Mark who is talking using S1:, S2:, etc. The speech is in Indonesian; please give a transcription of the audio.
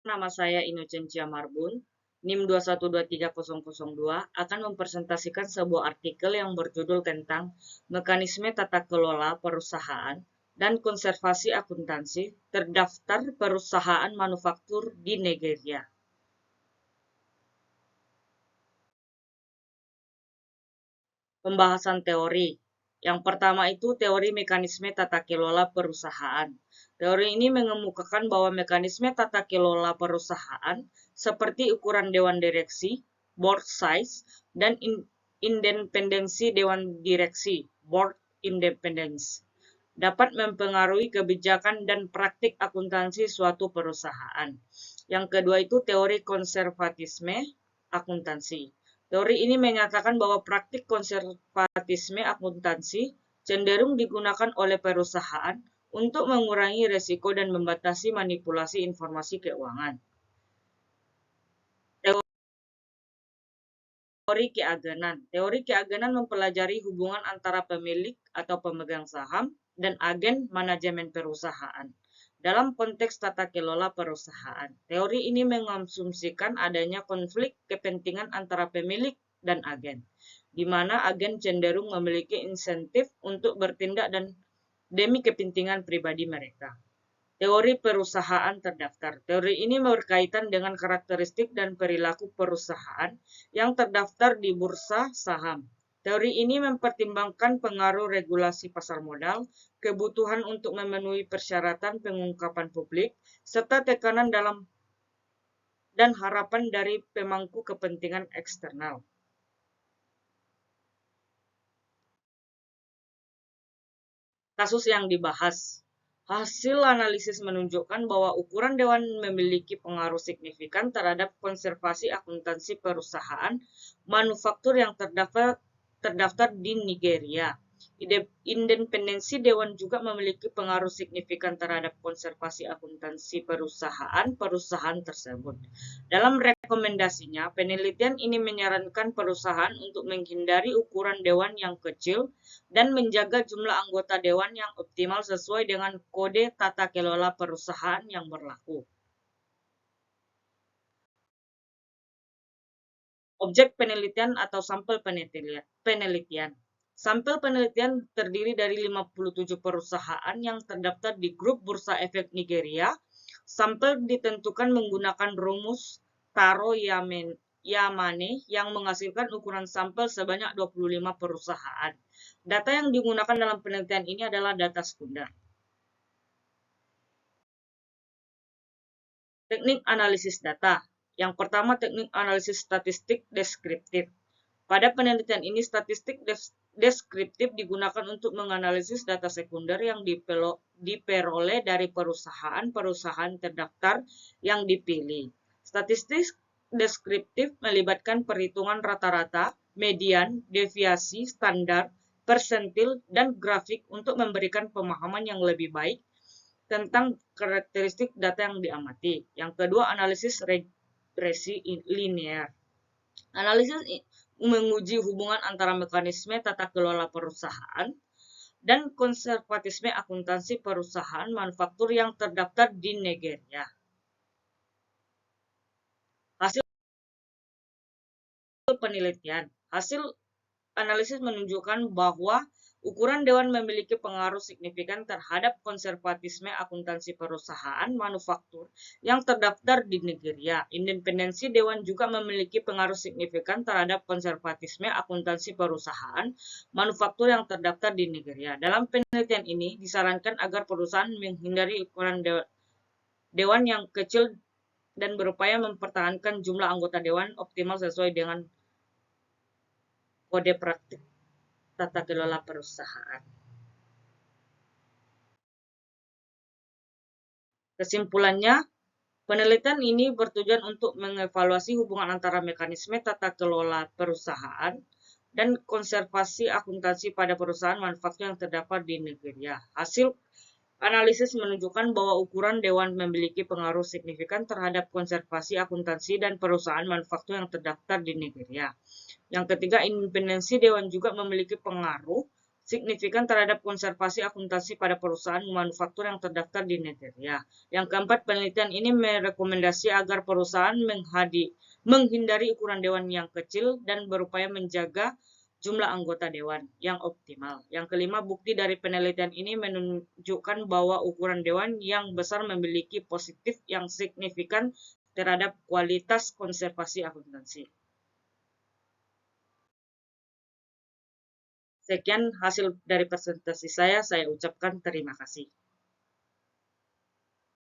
S1: Nama saya Inocentia Marbun. NIM 2123002 akan mempresentasikan sebuah artikel yang berjudul tentang mekanisme tata kelola perusahaan dan konservasi akuntansi terdaftar perusahaan manufaktur di Nigeria. Pembahasan teori. Yang pertama itu teori mekanisme tata kelola perusahaan. Teori ini mengemukakan bahwa mekanisme tata kelola perusahaan seperti ukuran dewan direksi, board size, dan independensi dewan direksi, board independence, dapat mempengaruhi kebijakan dan praktik akuntansi suatu perusahaan. Yang kedua itu teori konservatisme akuntansi. Teori ini menyatakan bahwa praktik konservatisme akuntansi cenderung digunakan oleh perusahaan untuk mengurangi risiko dan membatasi manipulasi informasi keuangan. Teori keagenan. Teori keagenan mempelajari hubungan antara pemilik atau pemegang saham dan agen manajemen perusahaan dalam konteks tata kelola perusahaan. Teori ini mengasumsikan adanya konflik kepentingan antara pemilik dan agen, di mana agen cenderung memiliki insentif untuk bertindak dan demi kepentingan pribadi mereka. Teori perusahaan terdaftar. Teori ini berkaitan dengan karakteristik dan perilaku perusahaan yang terdaftar di bursa saham. Teori ini mempertimbangkan pengaruh regulasi pasar modal, kebutuhan untuk memenuhi persyaratan pengungkapan publik, serta tekanan dalam dan harapan dari pemangku kepentingan eksternal. Kasus yang dibahas. Hasil analisis menunjukkan bahwa ukuran dewan memiliki pengaruh signifikan terhadap konservasi akuntansi perusahaan manufaktur yang terdaftar di Nigeria. Independensi dewan juga memiliki pengaruh signifikan terhadap konservasi akuntansi perusahaan tersebut. Dalam rekomendasinya, penelitian ini menyarankan perusahaan untuk menghindari ukuran dewan yang kecil dan menjaga jumlah anggota dewan yang optimal sesuai dengan kode tata kelola perusahaan yang berlaku. Objek penelitian atau sampel penelitian. Sampel penelitian terdiri dari 57 perusahaan yang terdaftar di grup Bursa Efek Nigeria. Sampel ditentukan menggunakan rumus Taro Yamane yang menghasilkan ukuran sampel sebanyak 25 perusahaan. Data yang digunakan dalam penelitian ini adalah data sekunder. Teknik analisis data. Yang pertama, teknik analisis statistik deskriptif. Pada penelitian ini, statistik deskriptif digunakan untuk menganalisis data sekunder yang diperoleh dari perusahaan-perusahaan terdaftar yang dipilih. Statistik deskriptif melibatkan perhitungan rata-rata, median, deviasi, standar, persentil, dan grafik untuk memberikan pemahaman yang lebih baik tentang karakteristik data yang diamati. Yang kedua, analisis regresi linear. Analisis menguji hubungan antara mekanisme tata kelola perusahaan dan konservatisme akuntansi perusahaan manufaktur yang terdaftar di Nigeria. Hasil penelitian. Hasil analisis menunjukkan bahwa ukuran dewan memiliki pengaruh signifikan terhadap konservatisme akuntansi perusahaan manufaktur yang terdaftar di Nigeria. Independensi dewan juga memiliki pengaruh signifikan terhadap konservatisme akuntansi perusahaan manufaktur yang terdaftar di Nigeria. Dalam penelitian ini disarankan agar perusahaan menghindari ukuran dewan yang kecil dan berupaya mempertahankan jumlah anggota dewan optimal sesuai dengan kode praktik tata kelola perusahaan. Kesimpulannya, penelitian ini bertujuan untuk mengevaluasi hubungan antara mekanisme tata kelola perusahaan dan konservasi akuntansi pada perusahaan manufaktur yang terdapat di Nigeria. Hasil analisis menunjukkan bahwa ukuran dewan memiliki pengaruh signifikan terhadap konservasi akuntansi dan perusahaan manufaktur yang terdaftar di Nigeria. Yang ketiga, independensi dewan juga memiliki pengaruh signifikan terhadap konservasi akuntansi pada perusahaan manufaktur yang terdaftar di Nigeria. Yang keempat, penelitian ini merekomendasi agar perusahaan menghindari ukuran dewan yang kecil dan berupaya menjaga jumlah anggota dewan yang optimal. Yang kelima, bukti dari penelitian ini menunjukkan bahwa ukuran dewan yang besar memiliki positif yang signifikan terhadap kualitas konservasi akuntansi. Sekian hasil dari presentasi saya ucapkan terima kasih.